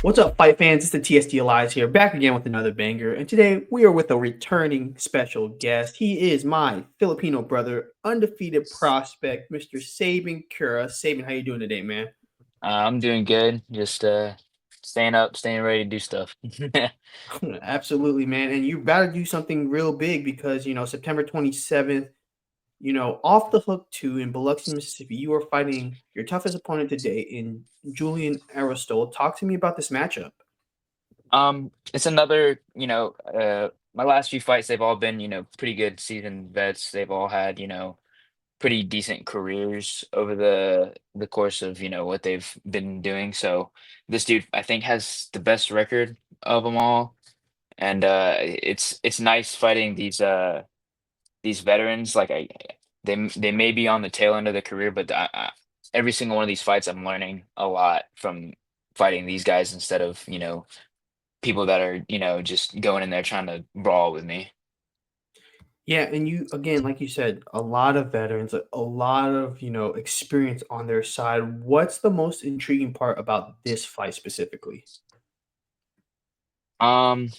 What's up, fight fans? It's the TST Allies here, back again with another banger. And today we are with a returning special guest. He is my Filipino brother, undefeated prospect, Mr. Saben Cura. Saben, how you doing today, man? I'm doing good. Just staying up, staying ready to do stuff. Absolutely, man. And you about to do something real big because September 27th, off the hook two in Biloxi, Mississippi. You are fighting your toughest opponent today in Julian Aristol. Talk to me about this matchup. It's another, my last few fights, they've all been, pretty good seasoned vets. They've all had, pretty decent careers over the course of, what they've been doing. So this dude, I think, has the best record of them all. And it's nice fighting these veterans. They may be on the tail end of their career, but every single one of these fights, I'm learning a lot from fighting these guys instead of people that are just going in there trying to brawl with me. Yeah, and you again, like you said, a lot of veterans, a lot of experience on their side. What's the most intriguing part about this fight specifically? Um,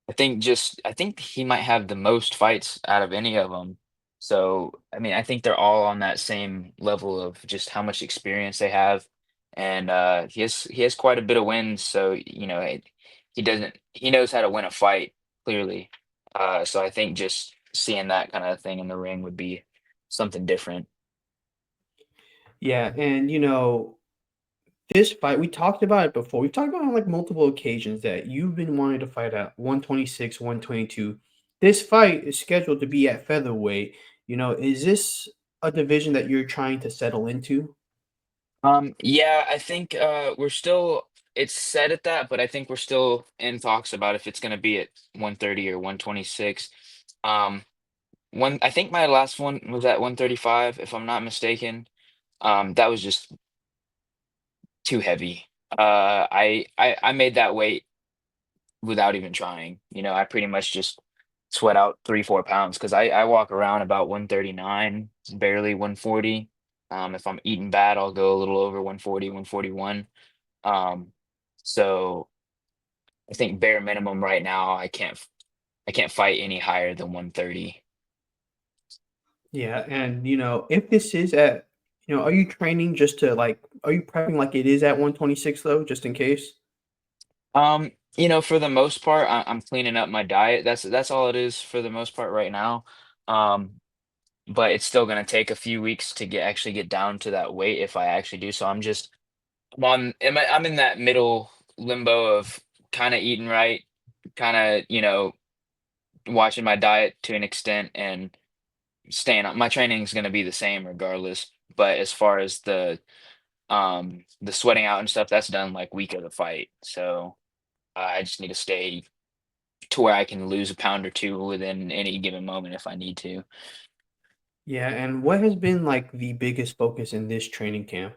I think he might have the most fights out of any of them. So I mean, I think they're all on that same level of just how much experience they have, and he has quite a bit of wins. So he knows how to win a fight clearly. So I think just seeing that kind of thing in the ring would be something different. Yeah, and this fight, we talked about it before. We've talked about it on like multiple occasions that you've been wanting to fight at 126, 122. This fight is scheduled to be at featherweight. Is this a division that you're trying to settle into? Yeah, I think we're still it's set at that, but I think we're still in talks about if it's going to be at 130 or 126. Um, one I think my last one was at 135, if I'm not mistaken. That was just too heavy. I made that weight without even trying. I pretty much just sweat out 3, 4 pounds because I walk around about 139, barely 140. If I'm eating bad, I'll go a little over 140, 141. Um, so I think bare minimum right now, I can't fight any higher than 130. Yeah, and if this is at, are you training just to like, are you prepping like it is at 126 though, just in case? For the most part, I'm cleaning up my diet. That's all it is for the most part right now. Um, but it's still gonna take a few weeks to actually get down to that weight if I actually do. So I'm in that middle limbo of kind of eating right, kind of, watching my diet to an extent and staying on. My training is going to be the same regardless. But as far as the sweating out and stuff, that's done like week of the fight. So I just need to stay to where I can lose a pound or two within any given moment if I need to. Yeah, and what has been like the biggest focus in this training camp?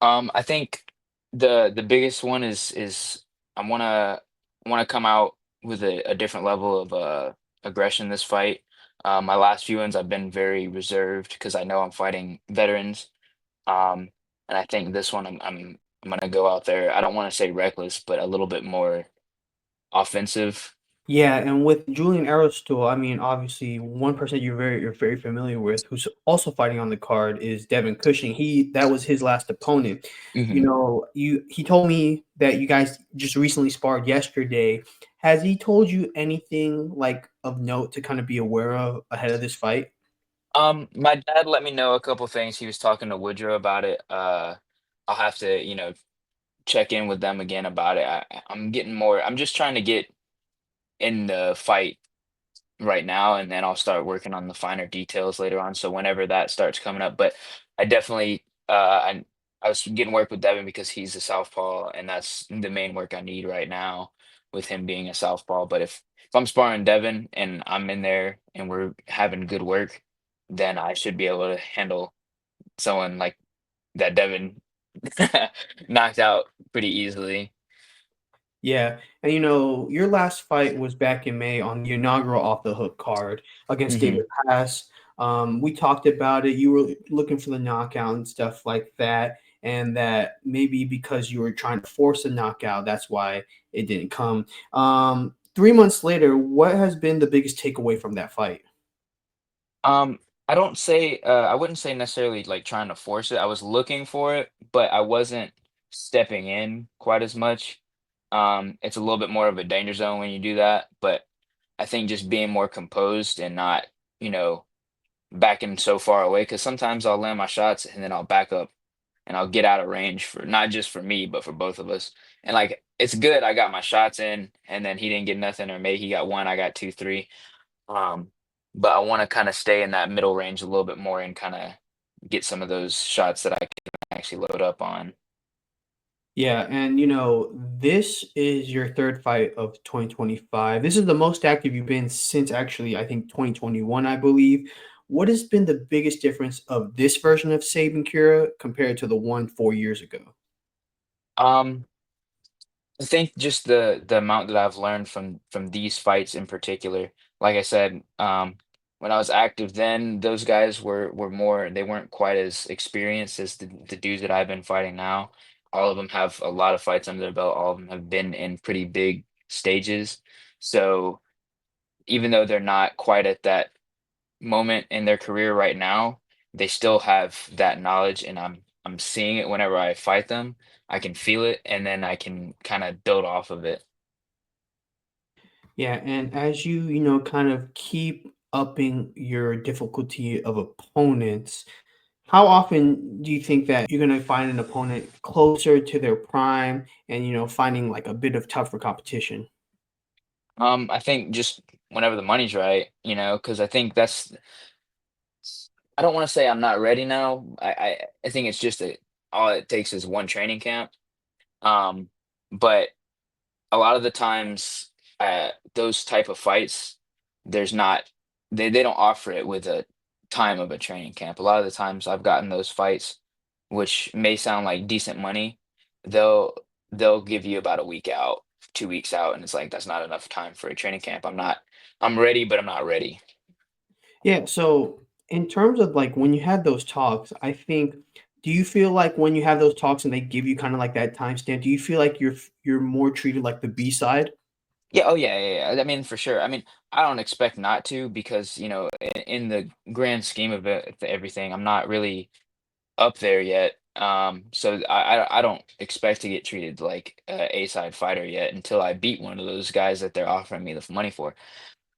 I think the biggest one is I wanna come out with a different level of aggression this fight. My last few ones I've been very reserved because I know I'm fighting veterans. Um, and I think this one I'm gonna go out there. I don't want to say reckless, but a little bit more offensive. Yeah, and with Julian Aristol, I mean, obviously, one person you're very familiar with, who's also fighting on the card, is Devin Cushing. That was his last opponent. Mhm. He told me that you guys just recently sparred yesterday. Has he told you anything like of note to kind of be aware of ahead of this fight? My dad let me know a couple things. He was talking to Woodrow about it. I'll have to, check in with them again about it. I'm getting more. I'm just trying to get in the fight right now, and then I'll start working on the finer details later on. So whenever that starts coming up, but I definitely, I was getting work with Devin because he's a southpaw, and that's the main work I need right now with him being a southpaw. But if I'm sparring Devin and I'm in there and we're having good work, then I should be able to handle someone like that Devin knocked out pretty easily. Yeah, and your last fight was back in May on the inaugural Off the Hook card against Hmm. David Pass. We talked about it. You were looking for the knockout and stuff like that. and that maybe because you were trying to force a knockout, that's why it didn't come. 3 months later, what has been the biggest takeaway from that fight? Um, I wouldn't say necessarily like trying to force it. I was looking for it, but I wasn't stepping in quite as much. It's a little bit more of a danger zone when you do that, but I think just being more composed and not, you know, backing so far away, because sometimes I'll land my shots and then I'll back up and I'll get out of range for not just for me, but for both of us. And like it's good, I got my shots in, and then he didn't get nothing, or maybe he got one, I got two, three. Um, but I want to kind of stay in that middle range a little bit more and kind of get some of those shots that I can actually load up on. Yeah, and this is your third fight of 2025. This is the most active you've been since actually, I think, 2021, I believe. What has been the biggest difference of this version of Saben Cura compared to the one 4 years ago? Um, I think just the amount that I've learned from these fights in particular. Like I said, when I was active then, those guys were more, they weren't quite as experienced as the dudes that I've been fighting now. All of them have a lot of fights under their belt. All of them have been in pretty big stages. So even though they're not quite at that moment in their career right now, they still have that knowledge, and I'm seeing it whenever I fight them. I can feel it, and then I can kind of build off of it. Yeah, and as you kind of keep upping your difficulty of opponents, how often do you think that you're gonna find an opponent closer to their prime and, finding like a bit of tougher competition? I think just whenever the money's right, because I think I don't want to say I'm not ready now. I think it's just all it takes is one training camp. Um, but a lot of the times, those type of fights, there's not they don't offer it with a time of a training camp. A lot of the times I've gotten those fights, which may sound like decent money, they'll they'll give you about a week out, 2 weeks out, and it's like that's not enough time for a training camp. I'm ready, but I'm not ready. Yeah, so in terms of like when you had those talks, do you feel like when you have those talks and they give you kind of like that timestamp, do you feel like you're more treated like the B side? Yeah, oh yeah, yeah, yeah. I mean, for sure. I mean, I don't expect not to because, in the grand scheme of everything, I'm not really up there yet. So I don't expect to get treated like a A-side fighter yet until I beat one of those guys that they're offering me the money for.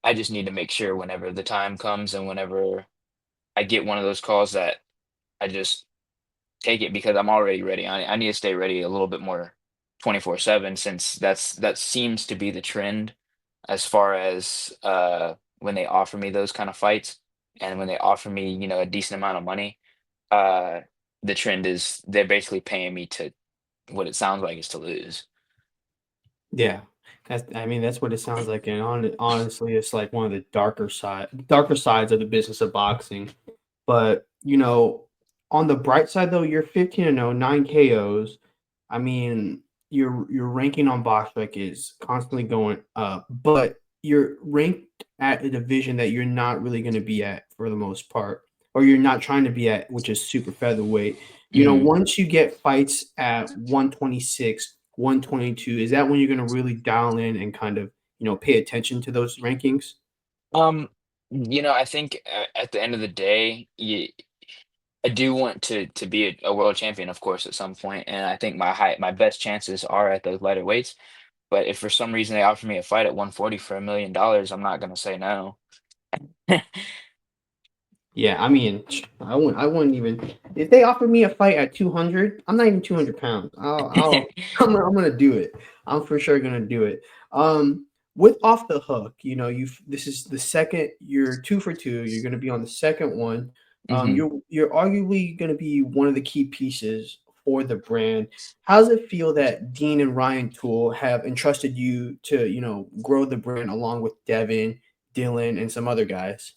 I just need to make sure whenever the time comes and whenever I get one of those calls that I just take it because I'm already ready. I need to stay ready a little bit more 24/7 since that seems to be the trend as far as when they offer me those kind of fights and when they offer me, a decent amount of money. Uh, the trend is they're basically paying me to what it sounds like is to lose. Yeah. I mean, that's what it sounds like, and honestly, it's like one of the darker sides of the business of boxing. But, on the bright side though, you're 15-0, 9 KOs. I mean, your ranking on BoxRec is constantly going up, but you're ranked at a division that you're not really gonna be at for the most part, or you're not trying to be at, which is super featherweight. Mhm. Once you get fights at 126, 122, is that when you're gonna really dial in and kind of, pay attention to those rankings? Um, I think at the end of the day, I do want to be a world champion, of course, at some point, and I think my best chances are at those lighter weights. But if for some reason they offer me a fight at 140 for $1 million, I'm not gonna say no. Yeah, I mean, I wouldn't even if they offered me a fight at 200, I'm not even 200 pounds. I'm gonna do it. I'm for sure gonna do it. With Off the Hook, this is the second, you're 2 for 2, you're gonna be on the second one. hmm You're arguably gonna be one of the key pieces for the brand. How does it feel that Dean and Ryan Toole have entrusted you to, grow the brand along with Devin, Dylan, and some other guys?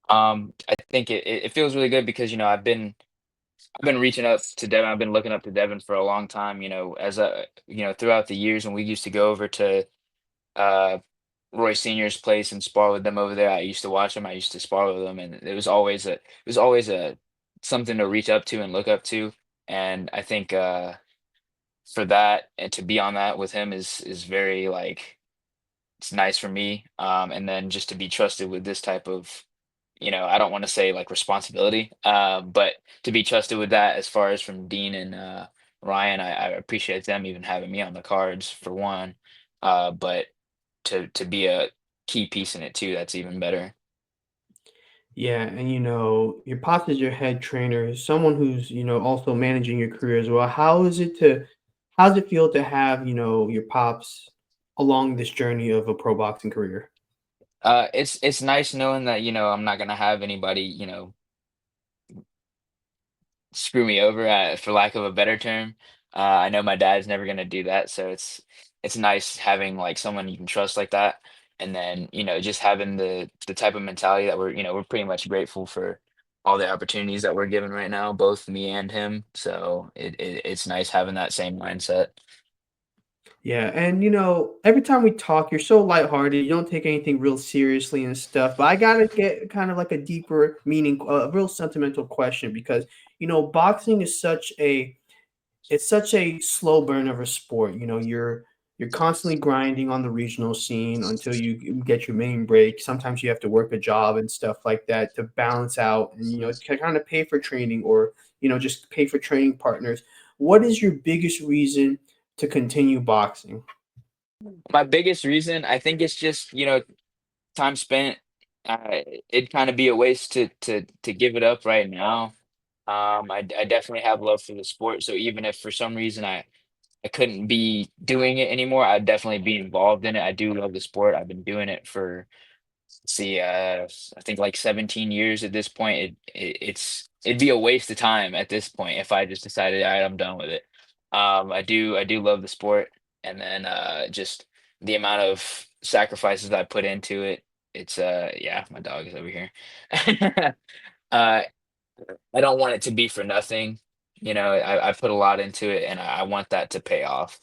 I think it feels really good because I've been reaching out to Devin. I've been looking up to Devin for a long time. As throughout the years when we used to go over to uh, Roy Senior's place and spar with them over there. I used to watch them. I used to spar with them, and it was always a something to reach up to and look up to. and I think for that and to be on that with him is very like it's nice for me. And then just to be trusted with this type of, I don't want to say like responsibility, but to be trusted with that as far as from Dean and Ryan, I appreciate them even having me on the cards for one. But to be a key piece in it too, that's even better. Yeah, and your pops is your head trainer, someone who's, also managing your career as well. How does it feel to have, your pops along this journey of a pro boxing career? It's nice knowing that I'm not gonna have anybody screw me over, for lack of a better term. I know my dad's never gonna do that, so it's nice having like someone you can trust like that, and then just having the type of mentality that we're pretty much grateful for all the opportunities that we're given right now, both me and him. So it's nice having that same mindset. Yeah, and every time we talk, you're so lighthearted. You don't take anything real seriously and stuff. But I gotta get kind of like a deeper meaning, a real sentimental question because boxing is such a slow burn of a sport. You're constantly grinding on the regional scene until you get your main break. Sometimes you have to work a job and stuff like that to balance out and to kind of pay for training or just pay for training partners. What is your biggest reason to continue boxing? My biggest reason, I think, it's just time spent. It'd kind of be a waste to give it up right now. I definitely have love for the sport, so even if for some reason I couldn't be doing it anymore, I'd definitely be involved in it. I do love the sport. I've been doing it for, let's see, I think like 17 years at this point. It'd be a waste of time at this point if I just decided, all right, I'm done with it. I do love the sport, and then just the amount of sacrifices I put into it. It's yeah, my dog is over here. uh I don't want it to be for nothing. I put a lot into it, and I want that to pay off.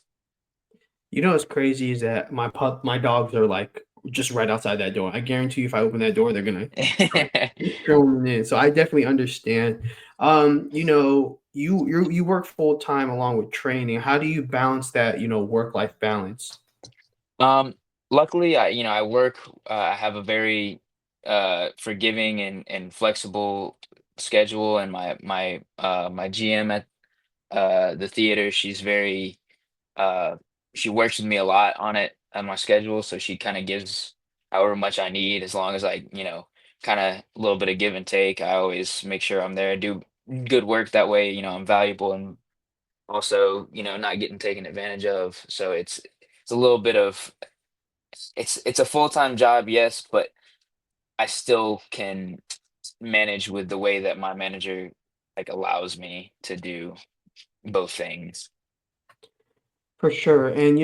What's crazy is that my dogs are like just right outside that door. I guarantee you, if I open that door, they're gonna start strolling in. So I definitely understand. You work full time along with training. How do you balance that? Work life balance. Um, luckily, I work. I have a very forgiving and flexible schedule, and my GM at the theater, she's very she works with me a lot on it on my schedule, so she kind of gives however much I need, as long as I, kind of a little bit of give and take. I always make sure I'm there, do good work. That way, I'm valuable and also, not getting taken advantage of. So it's a little bit of it's a full-time job, yes, but I still can manage with the way that my manager like allows me to do both things. For sure. And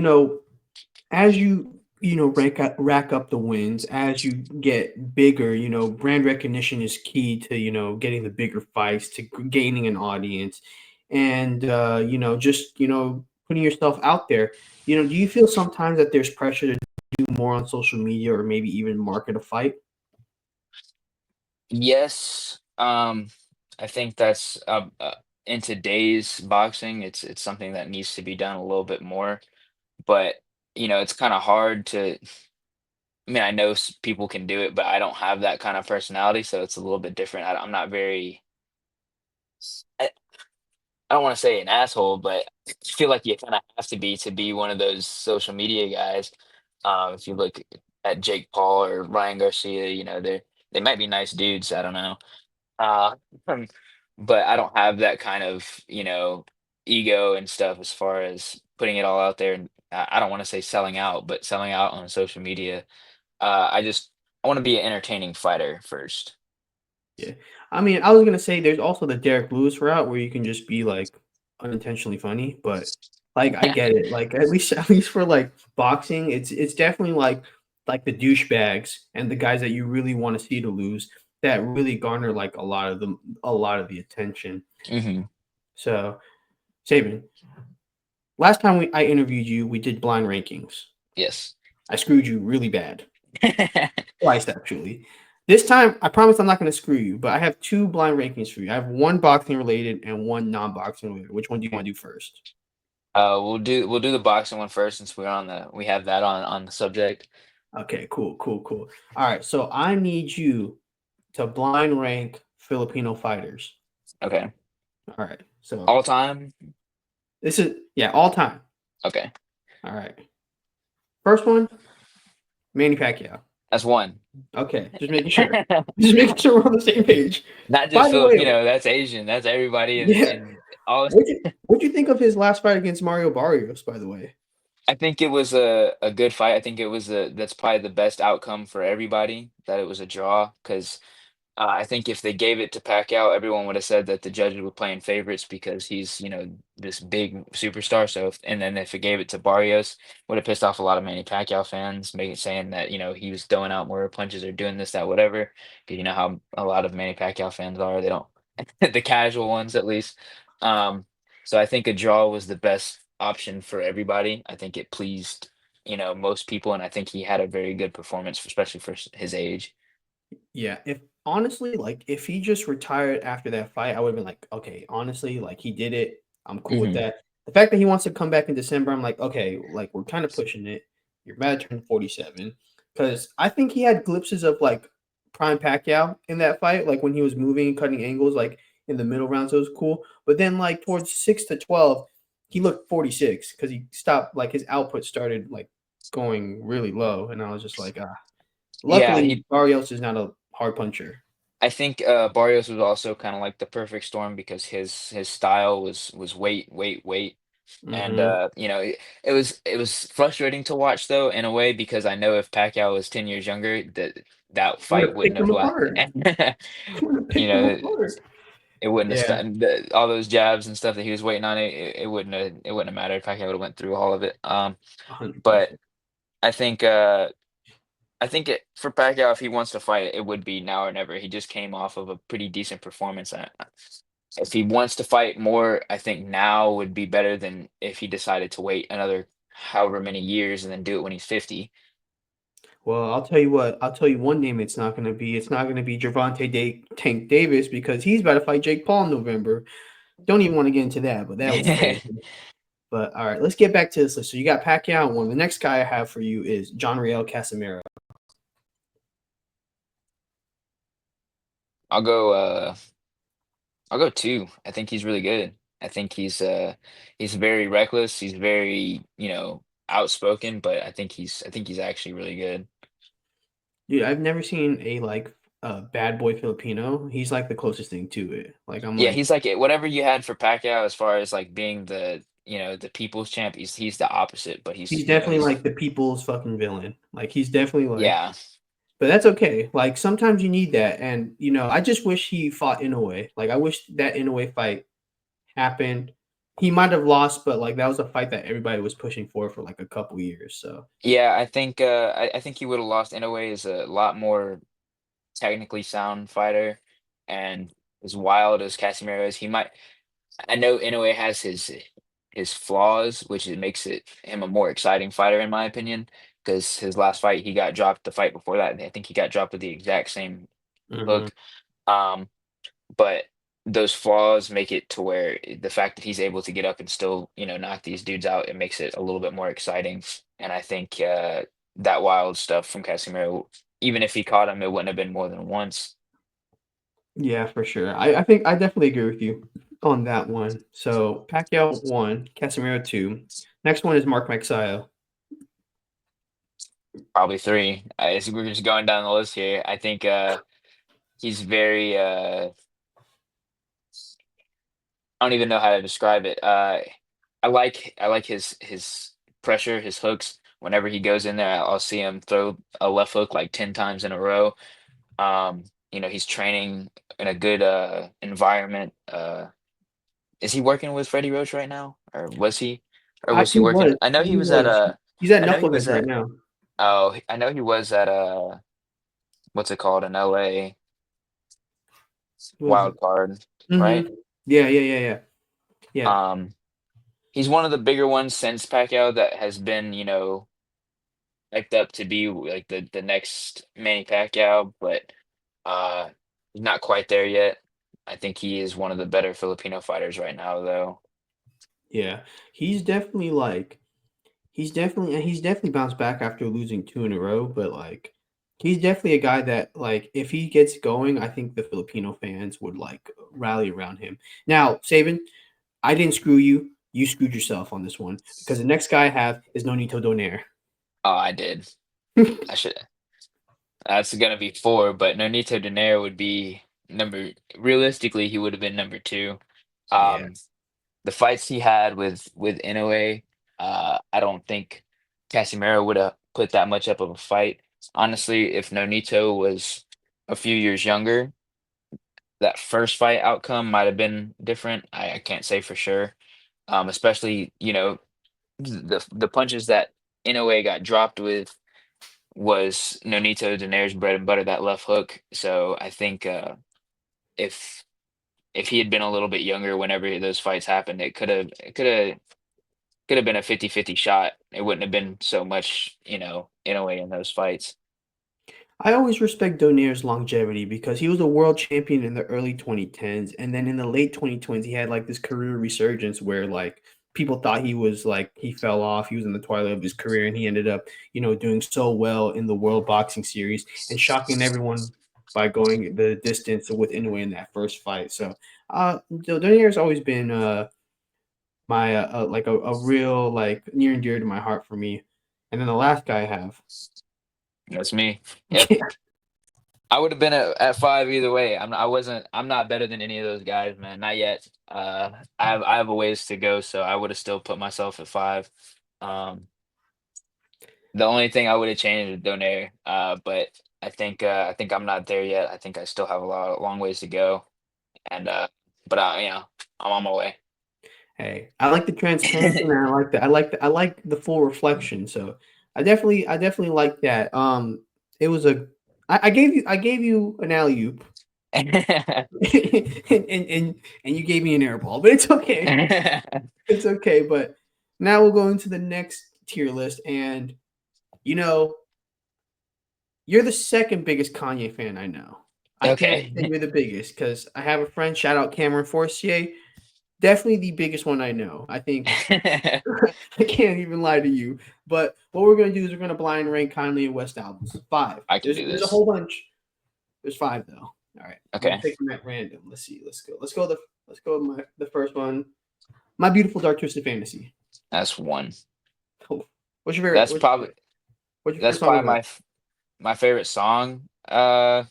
as you rack up the wins, as you get bigger, brand recognition is key to getting the bigger fights, to gaining an audience, and just putting yourself out there. Do you feel sometimes that there's pressure to do more on social media or maybe even market a fight? Yes, I think that's in today's boxing, it's something that needs to be done a little bit more. But it's kind of hard to. I mean, I know people can do it, but I don't have that kind of personality, so it's a little bit different. I'm not very. I don't want to say an asshole, but I feel like you kind of have to be one of those social media guys. If you look at Jake Paul or Ryan Garcia, they might be nice dudes. I don't know, uh, but I don't have that kind of ego and stuff as far as putting it all out there. And I don't want to say selling out, but selling out on social media. I want to be an entertaining fighter first. Yeah. I mean, I was gonna say there's also the Derek Lewis route where you can just be like unintentionally funny, but like I get it. Like at least at least for like boxing, it's definitely like the douchebags and the guys that you really want to see to lose that really garner like a lot of the attention. Hmm. So, Saban, last time I interviewed you, we did blind rankings. Yes. I screwed you really bad. Twice actually. This time, I promise I'm not going to screw you, but I have two blind rankings for you. I have one boxing related and one non-boxing related. Which one do you want to do first? We'll do the boxing one first since we have that on the subject. Okay, cool, cool, cool. All right, so I need you to blind rank Filipino fighters. Okay. All right, so All time? this is yeah, all time. Okay. All right, first one, Manny Pacquiao. That's one. Okay, just making sure. Just making sure we're on the same page. Not By just the way, Filipino, that's Asian. That's everybody yeah, in all. what'd you think of his last fight against Mario Barrios? By the way, I think it was a good fight. I think it was a that's probably the best outcome for everybody, that it was a draw, 'cause I think if they gave it to Pacquiao, everyone would have said that the judges were playing favorites because he's, this big superstar. So, and then if it gave it to Barrios, would have pissed off a lot of Manny Pacquiao fans, making saying that he was throwing out more punches or doing this, that, whatever. Because you know how a lot of Manny Pacquiao fans are; they don't, the casual ones at least. Um, so I think a draw was the best option for everybody. I think it pleased most people, and I think he had a very good performance, especially for his age. yeah. If honestly, like, if he just retired after that fight, I would have been like, okay, honestly, like he did it. I'm cool with Hmm. that. The fact that he wants to come back in December, I'm like, okay, like we're kind of pushing it. You're about to turn 47 because I think he had glimpses of like prime Pacquiao in that fight, like when he was moving and cutting angles, like in the middle rounds, it was cool. But then like towards 6 to 12, he looked 46 because he stopped. Like his output started like going really low, and I was just like, ah. Yeah, Luckily, Barrios is not a hard puncher. I think Barrios was also kind of like the perfect storm because his style was wait, wait, wait, and Mhm. it was frustrating to watch though in a way because I know if Pacquiao was 10 years younger, that Would fight have wouldn't picked have him apart. Would have you picked him know apart. it wouldn't have Yeah. all those jabs and stuff that he was waiting on it wouldn't have mattered. Pacquiao would have went through all of it. But 100%. I think for Pacquiao, if he wants to fight, it would be now or never. He just came off of a pretty decent performance. If he wants to fight more, I think now would be better than if he decided to wait another however many years and then do it when he's 50. Well, I'll tell you what, I'll tell you one name it's not gonna be. It's not gonna be Gervonta Tank Davis because he's about to fight Jake Paul in November. Don't even wanna get into that, but that was crazy. But, alright, let's get back to this list. So you got Pacquiao in 1. The next guy I have for you is John Riel Casimero. I'll go. I'll go two. I think he's really good. I think he's very reckless. He's very outspoken, but I think he's actually really good. Dude, I've never seen a, like, bad boy Filipino. He's, like, the closest thing to it. Like, I'm Yeah, like he's like whatever you had for Pacquiao as far as like being the people's champ. He's the opposite, but he's he's you know definitely, he's like, the people's fucking villain. Like, he's definitely, like yeah. but that's okay. Like, sometimes you need that, and, I just wish he fought Inoue. Like, I wish that Inoue fight happened. He might have lost, but, like, that was a fight that everybody was pushing for, like, a couple years, so Yeah, I think he would have lost in a way is a lot more technically sound fighter, and as wild as Casemiro is, he might. I know Inoue has his flaws, which it makes it him a more exciting fighter in my opinion. Because his last fight, he got dropped. The fight before that, I think he got dropped with the exact same mhm. hook. Um, but those flaws make it to where the fact that he's able to get up and still, knock these dudes out, it makes it a little bit more exciting. And I think that wild stuff from Casemiro, even if he caught him, it wouldn't have been more than once. Yeah, for sure. I think I definitely agree with you on that one. So, Pacquiao 1, Casemiro 2. Next one is Mark Magsayo. Probably three. We're just going down the list here. I think he's very. I don't even know how to describe it. I like his pressure, his hooks. Whenever he goes in there, I'll see him throw a left hook like 10 times in a row. He's training in a good environment. Is he working with Freddie Roach right now, or was he, or was he He working? was, I know he he was at was. He's at I know he Knuckleheads was right at. now. Oh, I know he was at what's it called in LA, Who was it? Wild Card, right? Mhm. Yeah, yeah, yeah, yeah. Yeah. Um, he's one of the bigger ones since Pacquiao that has been hyped up to be like the next Manny Pacquiao, but. Uh, he's not quite there yet. I think he is one of the better Filipino fighters right now, though. Yeah, he's definitely like he's definitely bounced back after losing 2 in a row, but, like, he's definitely a guy that, like, if he gets going, I think the Filipino fans would, like, rally around him. Now, Saban, I didn't screw you, you screwed yourself on this one, because the next guy I have is Nonito Donaire. Oh, I did. I should. That's gonna be four, but Nonito Donaire would be number. Realistically, he would have been number two. Yeah. Um, the fights he had with Inoue, I don't think Casimiro would have put that much up of a fight. Honestly, if Nonito was a few years younger, that first fight outcome might have been different. I can't say for sure. Especially, the punches that Inoue got dropped with was Nonito Donaire's bread and butter, that left hook. So I think if if he had been a little bit younger whenever those fights happened, it could have been a 50-50 shot. It wouldn't have been so much, Inoue in those fights. I always respect Donaire's longevity because he was a world champion in the early 2010s, and then in the late 2020s, he had like this career resurgence where like people thought he was like he fell off, he was in the twilight of his career, and he ended up doing so well in the World Boxing Series and shocking everyone by going the distance with Inoue in that first fight. So, Donaire's always been my like a real like near and dear to my heart for me. And then the last guy I have. That's me. Yep. I would have been at five either way. I'm not better than any of those guys, man. Not yet. I have a ways to go, so I would have still put myself at five. Um, the only thing I would have changed is Donaire. But I think I'm not there yet. I think I still have long ways to go. And but I'm on my way. Hey, I like the transparency and I like the full reflection. So I definitely like that. It was a I gave you an alley oop and you gave me an air ball, but it's okay. It's okay. But now we'll go into the next tier list, and you know, you're the second biggest Kanye fan I know. I can't say Okay. you're the biggest because I have a friend, shout out Cameron Forcier, definitely the biggest one I know. I think I can't even lie to you. But what we're gonna do is we're gonna blind rank Kanye West albums. Five. I can do There's a this. whole bunch. There's five though. All right. I'm gonna Okay. pick them at random. Let's see. Let's go with the first one. My Beautiful Dark Twisted Fantasy. That's one. Oh, what's your favorite? That's probably What's your that's favorite song on probably that? my favorite song. I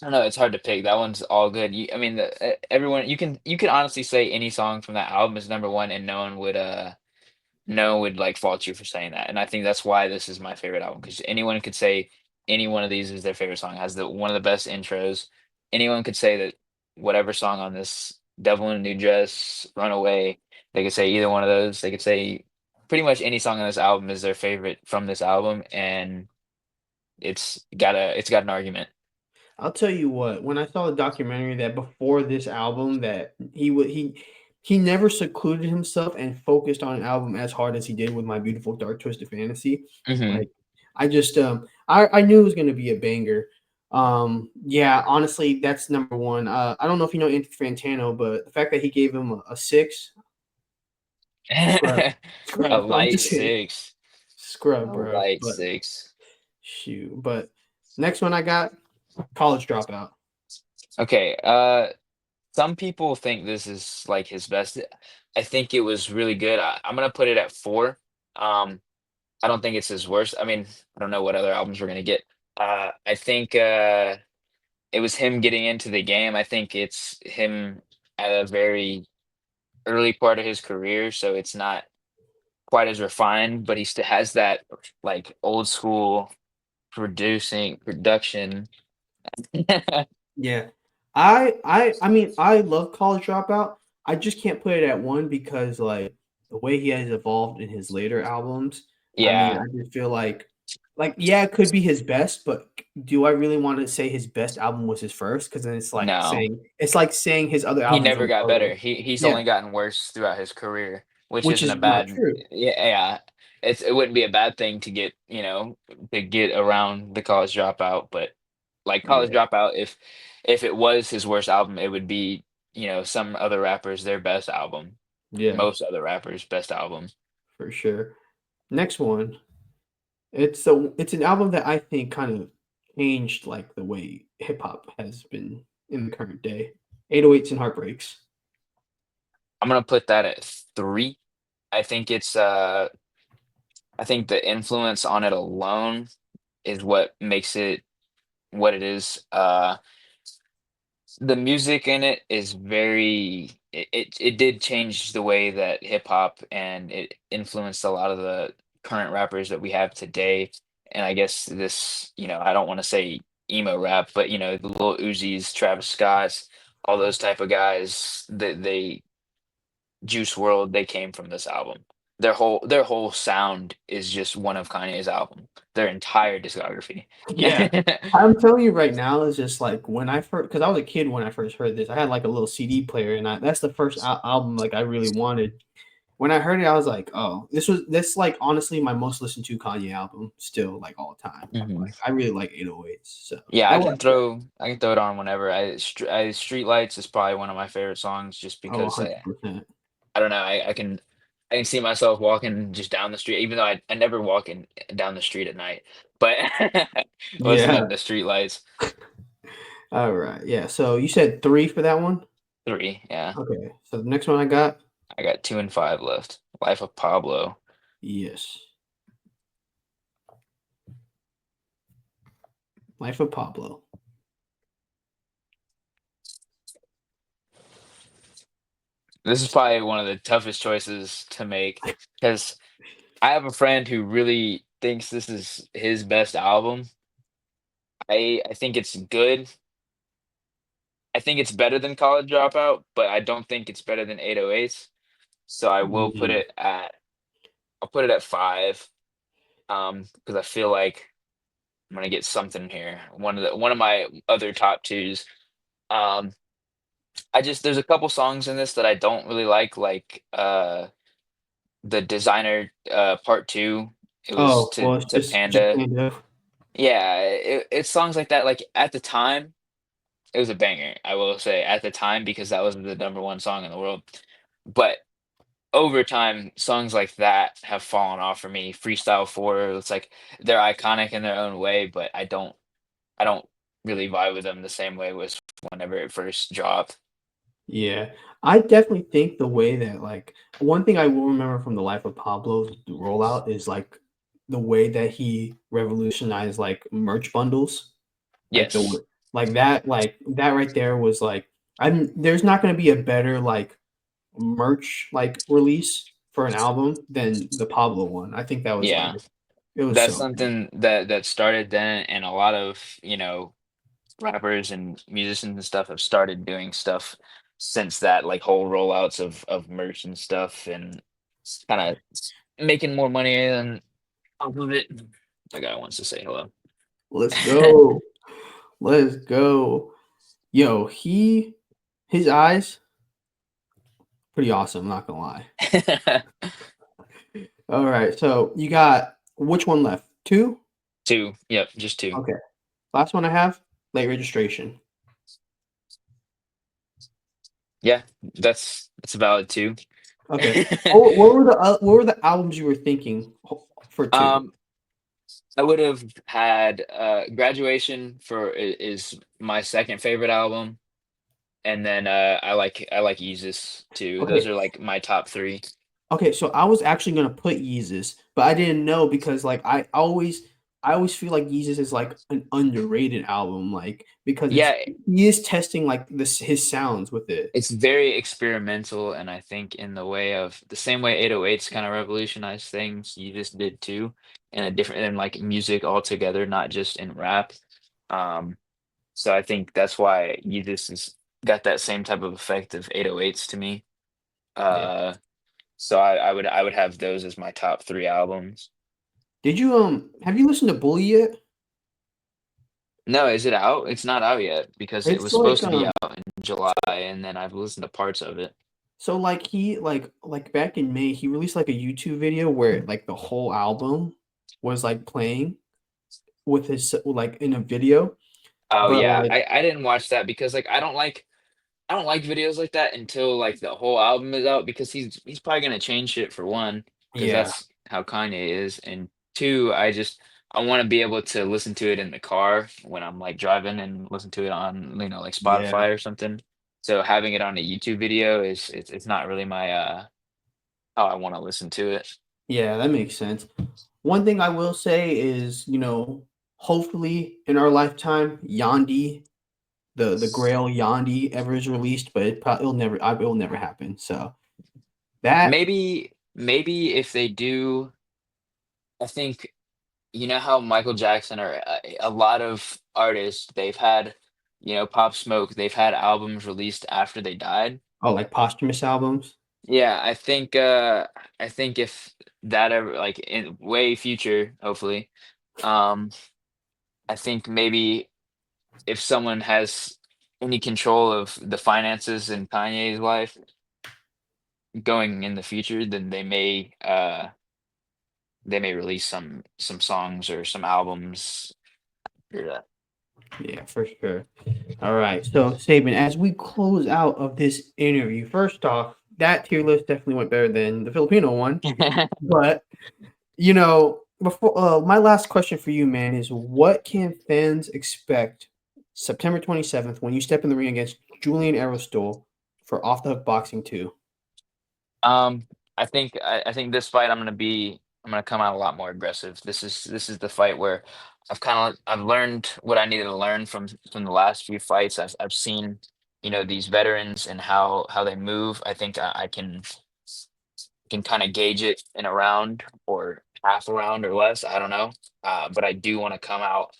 don't know. It's hard to pick. That one's all good. I mean, everyone you can honestly say any song from that album is number one, and no one would like fault you for saying that. And I think that's why this is my favorite album because anyone could say any one of these is their favorite song. It has the one of the best intros. Anyone could say that whatever song on this, "Devil in a New Dress," "Runaway," they could say either one of those. They could say pretty much any song on this album is their favorite from this album, and it's got an argument. I'll tell you what, when I saw the documentary that before this album that he never secluded himself and focused on an album as hard as he did with My Beautiful Dark Twisted Fantasy. Hmm. Like I just I knew it was gonna be a banger. Yeah, honestly, that's number one. I don't know if you know Anthony Fantano, but the fact that he gave him a six, scrub. A Scrub. I'm light just saying. six. Scrub, A bro. light But six. shoot. But next one I got, College Dropout. Okay. Some people think this is like his best. I think it was really good. I'm gonna put it at four. Um, I don't think it's his worst. I mean, I don't know what other albums we're gonna get. I think it was him getting into the game. I think it's him at a very early part of his career, so it's not quite as refined, but he still has that like old school production. Yeah. I mean, I love College Dropout. I just can't put it at one because like the way he has evolved in his later albums. I mean, Yeah, I just feel like yeah, it could be his best, but do I really want to say his best album was his first? Because then no. it's like saying his other He albums are never got lower. better. He's Yeah, only gotten worse throughout his career, which which isn't a is not bad. true. Yeah. It wouldn't be a bad thing to get around the college dropout, but Like College Yeah, Dropout, if it was his worst album, it would be, some other rappers their best album. yeah, Most other rappers' best album. for sure. Next one. It's an album that I think kind of changed like the way hip hop has been in the current day. 808s and Heartbreaks. I'm gonna put that at 3. I think I think the influence on it alone is what makes it what it is. The music in it is it did change the way that hip hop and it influenced a lot of the current rappers that we have today. And I guess this, I don't want to say emo rap, but the Lil Uzis, Travis Scotts, all those type of guys that they Juice World, they came from this album. Their whole sound is just one of Kanye's album. Their entire discography. Yeah. I'm telling you right now, it's just like when I first, because I was a kid when I first heard this. I had like a little CD player, and that's the first album like I really wanted. When I heard it, I was like, "Oh, this like honestly my most listened to Kanye album still like all time." Mhm. Like I really like 808s, so Yeah, that was I can throw it on whenever. Streetlights is probably one of my favorite songs just oh because 100%. I don't know, I can see myself walking just down the street, even though I never walk down the street at night, but listening Yeah. to streetlights. All right. Yeah. So you said 3 for that one? 3, yeah. Okay. So the next one I got, I got 2 and 5 left. Life of Pablo. yes, Life of Pablo. This is probably one of the toughest choices to make because I have a friend who really thinks this is his best album. I think it's good. I think it's better than College Dropout, but I don't think it's better than 808s. So Mhm. I'll put it at 5, because I feel like I'm gonna get something here. One of my other top 2s. Um, there's a couple songs in this that I don't really like, the Designer, part 2. It was Oh, well, it's to just Panda. kind of Yeah, it's songs like that, like, at the time, it was a banger, I will say, at the time, because that was the number 1 song in the world. But over time, songs like that have fallen off for me. Freestyle 4, it's like they're iconic in their own way, but I don't really vibe with them the same way was whenever it first dropped. yeah. I definitely think the way that, like one thing I will remember from the life of Pablo's rollout is, like, the way that he revolutionized, like, merch bundles, like, the Yes. w like, that right there was, like there's not gonna be a better, like, merch, like, release for an album than the Pablo one. I think that was, like Yeah. it was That's so good. something that started then, and a lot of, rappers and musicians and stuff have started doing stuff since that, like, whole rollouts of merch and stuff, and kinda making more money and off of it. The guy wants to say hello. Let's go. Let's go. Yo, his eyes, pretty awesome, not gonna lie. Alright, so you got which one left? 2? 2, yep, just 2. Okay. Last one I have, Late Registration. Yeah, that's valid too. Okay. What were the albums you were thinking for 2? Um, I would have had, Graduation for is my second favorite album, and then, I like Yeezus too. Those Okay. are, like, my top 3. Okay, so I was actually gonna put Yeezus, but I didn't know because, like, I always feel like Yeezus is, like, an underrated album, like, because Yeah, he is testing, like, his sounds with it. it's very experimental, and I think in the way of the same way 808s kinda revolutionized things, Yeezus did too, in a different in, like, music altogether, not just in rap. Um, so I think that's why Yeezus has got that same type of effect of 808s to me. Yeah. Uh So I would have those as my top 3 albums. Have you listened to Bully yet? No, is it out? It's not out yet because it It's was like, supposed to be out in July, and then I've listened to parts of it. so, like, he like, back in May, he released, like, a YouTube video where, like, the whole album was, like, playing with his like, in a video. Oh But, yeah, like I didn't watch that because like I don't like videos like that until like the whole album is out because he's probably gonna change shit for one, because yeah, that's how Kanye is, and two, I want to be able to listen to it in the car when I'm like driving and listen to it on like yeah, Spotify or something. So having it on a YouTube video it's not really my how I want to listen to it. yeah, that makes sense. One thing I will say is, hopefully in our lifetime, Yandi, the Grail Yandi ever is released, but it'll never happen. So that Maybe if they do, I think you know how Michael Jackson or a lot of artists they've had, Pop Smoke, they've had albums released after they died. oh, like posthumous albums. Yeah, I think if that ever like in way future, hopefully, um, I think maybe if someone has any control of the finances in Kanye's life going in the future, then they may release some songs or some albums. Yeah. Yeah, for sure. All right. So, Saban, as we close out of this interview, first off, that tier list definitely went better than the Filipino one. But, before my last question for you, man, is what can fans expect September 27th when you step in the ring against Julian Aristol for Off the Hook Boxing 2? Um, I think this fight I'm gonna come out a lot more aggressive. This is the fight where I've learned what I needed to learn from the last few fights. I've seen, these veterans and how they move. I think I can kind of gauge it in a round or half a round or less. I don't know. But I do want to come out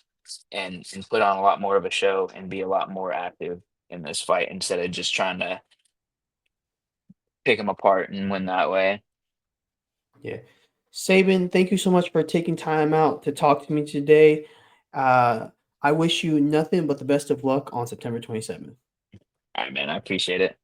and put on a lot more of a show and be a lot more active in this fight instead of just trying to pick them apart and win that way. Yeah. Saban, thank you so much for taking time out to talk to me today. Uh, I wish you nothing but the best of luck on September 27th. All right, man. I appreciate it.